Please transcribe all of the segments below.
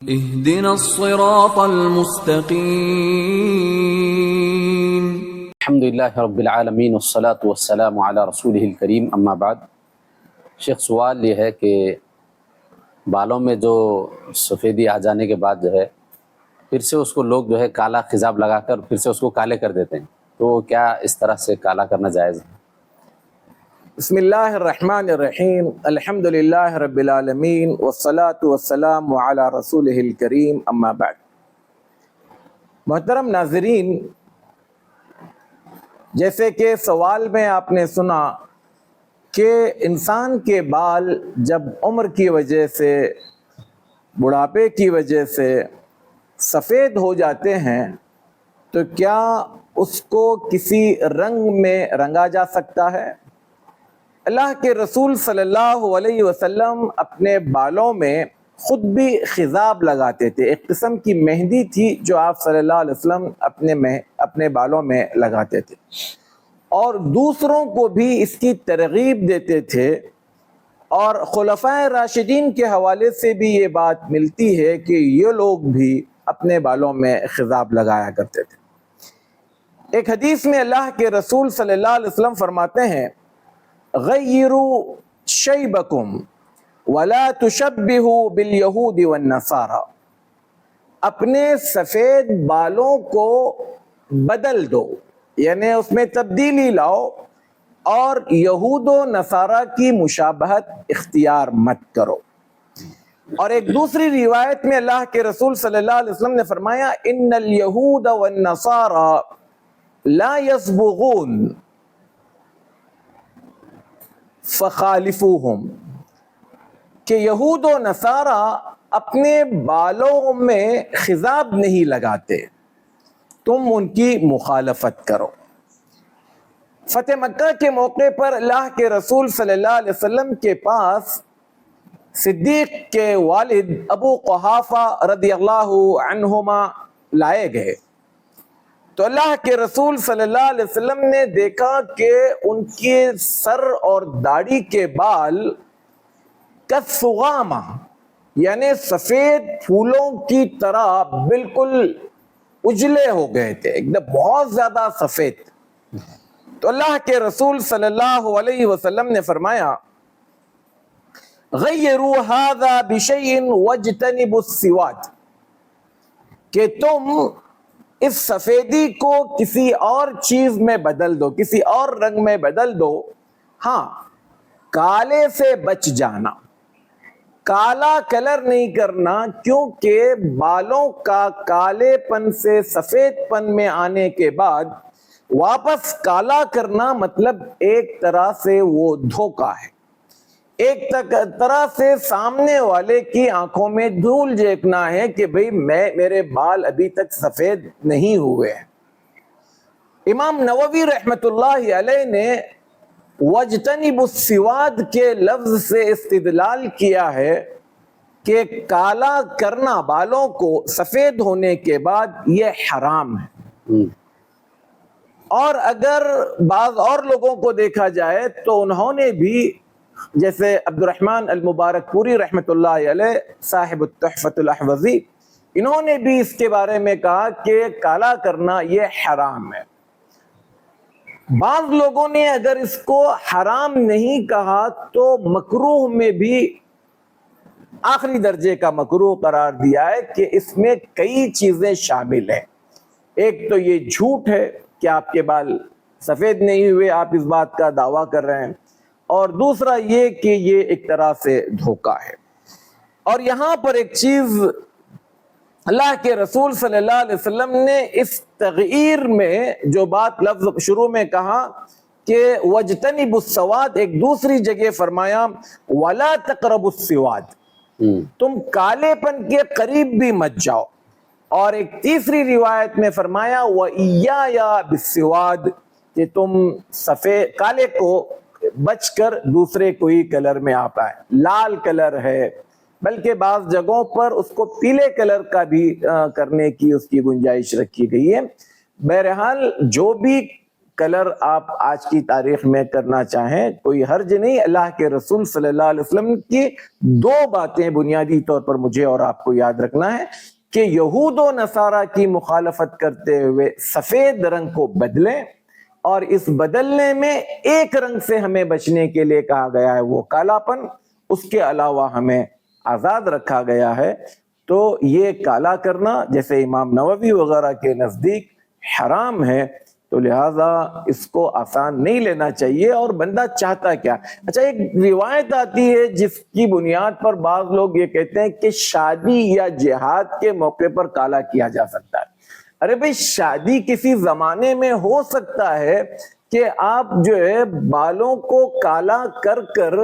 اهدنا الصراط المستقیم۔ الحمدللہ رب العالمین والصلاة والسلام علی رسولہ الکریم، اما بعد۔ شیخ، سوال یہ ہے کہ بالوں میں جو سفیدی آ جانے کے بعد جو ہے پھر سے اس کو لوگ جو ہے کالا خضاب لگا کر پھر سے اس کو کالے کر دیتے ہیں، تو کیا اس طرح سے کالا کرنا جائز ہے؟ بسم اللہ الرحمن الرحیم، الحمدللہ رب العالمین والصلاة والسلام علی رسولہ الکریم، اما بعد۔ محترم ناظرین، جیسے کہ سوال میں آپ نے سنا کہ انسان کے بال جب عمر کی وجہ سے، بڑھاپے کی وجہ سے سفید ہو جاتے ہیں تو کیا اس کو کسی رنگ میں رنگا جا سکتا ہے؟ اللہ کے رسول صلی اللہ علیہ وسلم اپنے بالوں میں خود بھی خضاب لگاتے تھے۔ ایک قسم کی مہندی تھی جو آپ صلی اللہ علیہ وسلم اپنے بالوں میں لگاتے تھے، اور دوسروں کو بھی اس کی ترغیب دیتے تھے۔ اور خلفائے راشدین کے حوالے سے بھی یہ بات ملتی ہے کہ یہ لوگ بھی اپنے بالوں میں خضاب لگایا کرتے تھے۔ ایک حدیث میں اللہ کے رسول صلی اللہ علیہ وسلم فرماتے ہیں، غیروا شیبکم ولا تشبہوا بالیہود والنصارى، اپنے سفید بالوں کو بدل دو، یعنی اس میں تبدیلی لاؤ، اور یہود و نصارہ کی مشابہت اختیار مت کرو۔ اور ایک دوسری روایت میں اللہ کے رسول صلی اللہ علیہ وسلم نے فرمایا، ان الیہود والنصارى لا یصبغون فخالفوہم، کہ یہود و نصارہ اپنے بالوں میں خضاب نہیں لگاتے، تم ان کی مخالفت کرو۔ فتح مکہ کے موقع پر اللہ کے رسول صلی اللہ علیہ وسلم کے پاس صدیق کے والد ابو قحافہ رضی اللہ عنہما لائے گئے، تو اللہ کے رسول صلی اللہ علیہ وسلم نے دیکھا کہ ان کے سر اور داڑھی کے بال کالثغامہ، یعنی سفید پھولوں کی طرح بالکل اجلے ہو گئے تھے، ایک دم بہت زیادہ سفید۔ تو اللہ کے رسول صلی اللہ علیہ وسلم نے فرمایا، غیروا ھذا بشیء واجتنبوا السواد، کہ تم اس سفیدی کو کسی اور چیز میں بدل دو، کسی اور رنگ میں بدل دو، ہاں کالے سے بچ جانا، کالا کلر نہیں کرنا، کیونکہ بالوں کا کالے پن سے سفید پن میں آنے کے بعد واپس کالا کرنا مطلب ایک طرح سے وہ دھوکہ ہے، ایک طرح سے سامنے والے کی آنکھوں میں دھول جھینکنا ہے کہ بھئی میرے بال ابھی تک سفید نہیں ہوئے ہیں۔ امام نووی رحمۃ اللہ علیہ نے وَاجْتَنِبُوا السِّوَادَ کے لفظ سے استدلال کیا ہے کہ کالا کرنا بالوں کو سفید ہونے کے بعد یہ حرام ہے۔ اور اگر بعض اور لوگوں کو دیکھا جائے تو انہوں نے بھی، جیسے عبد الرحمن المبارک پوری رحمۃ اللہ علیہ صاحب التحفۃ الاحوذی، انہوں نے بھی اس کے بارے میں کہا کہ کالا کرنا یہ حرام ہے۔ بعض لوگوں نے اگر اس کو حرام نہیں کہا تو مکروہ میں بھی آخری درجے کا مکروہ قرار دیا ہے کہ اس میں کئی چیزیں شامل ہیں۔ ایک تو یہ جھوٹ ہے کہ آپ کے بال سفید نہیں ہوئے، آپ اس بات کا دعویٰ کر رہے ہیں، اور دوسرا یہ کہ یہ ایک طرح سے دھوکہ ہے۔ اور یہاں پر ایک چیز اللہ کے رسول صلی اللہ علیہ وسلم نے اس تغییر میں جو بات لفظ شروع میں کہا کہ وَاجْتَنِبُوا السَّوَادَ، ایک دوسری جگہ فرمایا وَلَا تَقْرَبُوا السِّوَادَ، تم کالے پن کے قریب بھی مت جاؤ۔ اور ایک تیسری روایت میں فرمایا وَإِيَّايَ بِالسِّوَادِ، کہ تم سفید کالے کو بچ کر دوسرے کوئی کلر میں آپ آئے، لال کلر ہے، بلکہ بعض جگہوں پر اس کو پیلے کلر کا بھی کرنے کی اس کی گنجائش رکھی گئی ہے۔ بہرحال جو بھی کلر آپ آج کی تاریخ میں کرنا چاہیں کوئی حرج نہیں. اللہ کے رسول صلی اللہ علیہ وسلم کی دو باتیں بنیادی طور پر مجھے اور آپ کو یاد رکھنا ہے کہ یہود و نصارہ کی مخالفت کرتے ہوئے سفید رنگ کو بدلیں, اور اس بدلنے میں ایک رنگ سے ہمیں بچنے کے لیے کہا گیا ہے وہ کالا پن, اس کے علاوہ ہمیں آزاد رکھا گیا ہے. تو یہ کالا کرنا جیسے امام نووی وغیرہ کے نزدیک حرام ہے, تو لہٰذا اس کو آسان نہیں لینا چاہیے. اور بندہ چاہتا کیا؟ اچھا, ایک روایت آتی ہے جس کی بنیاد پر بعض لوگ یہ کہتے ہیں کہ شادی یا جہاد کے موقع پر کالا کیا جا سکتا ہے. ارے بھئی, شادی کسی زمانے میں ہو سکتا ہے کہ آپ جو ہے بالوں کو کالا کر کر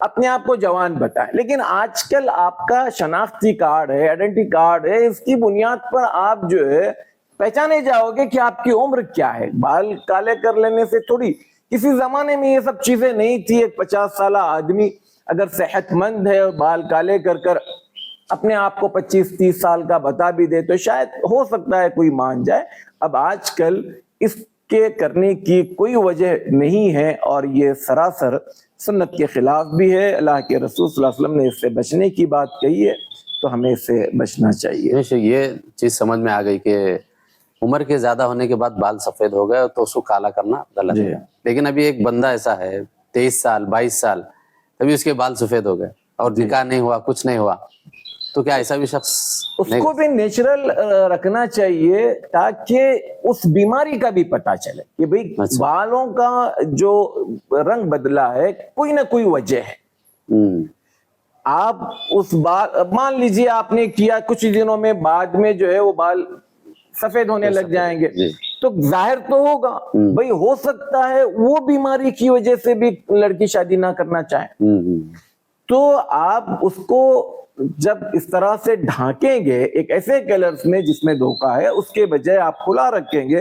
اپنے آپ کو جوان بتائیں, لیکن آج کل آپ کا شناختی کارڈ ہے, آئیڈینٹی کارڈ ہے, اس کی بنیاد پر آپ جو ہے پہچانے جاؤ گے کہ آپ کی عمر کیا ہے. بال کالے کر لینے سے تھوڑی, کسی زمانے میں یہ سب چیزیں نہیں تھی. ایک 50 سالہ آدمی اگر صحت مند ہے, بال کالے کر کر اپنے آپ کو 25-30 سال کا بتا بھی دے تو شاید ہو سکتا ہے کوئی مان جائے. اب آج کل اس کے کرنے کی کوئی وجہ نہیں ہے, اور یہ سراسر سنت کے خلاف بھی ہے. اللہ کے رسول صلی اللہ علیہ وسلم نے اس سے بچنے کی بات کہی ہے, تو ہمیں اس سے بچنا چاہیے. یہ چیز سمجھ میں آ گئی کہ عمر کے زیادہ ہونے کے بعد بال سفید ہو گئے تو اس کو کالا کرنا غلط ہے. لیکن ابھی ایک بندہ ایسا ہے 23 سال 22 سال تبھی اس کے بال سفید ہو گئے اور نکاح نہیں ہوا, کچھ نہیں ہوا, تو کیا ایسا بھی شخص اس کو بھی نیچرل رکھنا چاہیے تاکہ اس بیماری کا بھی پتہ چلے کہ بھئی بالوں کا جو رنگ بدلا ہے کوئی نہ کوئی وجہ ہے. آپ اس بال, مان لیجئے آپ نے کیا, کچھ دنوں میں بعد میں جو ہے وہ بال سفید ہونے لگ جائیں گے, تو ظاہر تو ہوگا بھئی ہو سکتا ہے وہ بیماری کی وجہ سے بھی لڑکی شادی نہ کرنا چاہیں. تو آپ اس کو جب اس طرح سے ڈھانکیں گے ایک ایسے کلرز میں جس میں دھوکہ ہے, اس کے بجائے آپ کھلا رکھیں گے.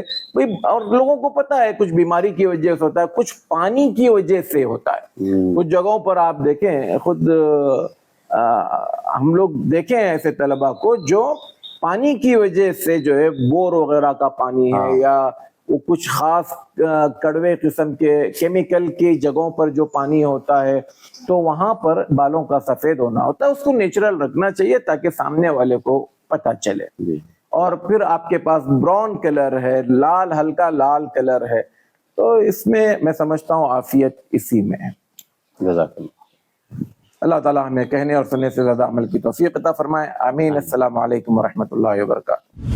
اور لوگوں کو پتا ہے کچھ بیماری کی وجہ سے ہوتا ہے, کچھ پانی کی وجہ سے ہوتا ہے. کچھ جگہوں پر آپ دیکھیں, خود ہم لوگ دیکھیں ایسے طلبہ کو جو پانی کی وجہ سے جو ہے بور وغیرہ کا پانی ہے یا وہ کچھ خاص کڑوے قسم کے کیمیکل کی جگہوں پر جو پانی ہوتا ہے تو وہاں پر بالوں کا سفید ہونا ہوتا ہے. اس کو نیچرل رکھنا چاہیے تاکہ سامنے والے کو پتہ چلے. اور پھر آپ کے پاس براؤن کلر ہے, لال, ہلکا لال کلر ہے, تو اس میں میں سمجھتا ہوں عافیت اسی میں ہے. جزاک اللہ. اللہ تعالیٰ ہمیں کہنے اور سننے سے زیادہ عمل کی توفیق عطا فرمائے. آمین. السلام علیکم ورحمۃ اللہ وبرکاتہ.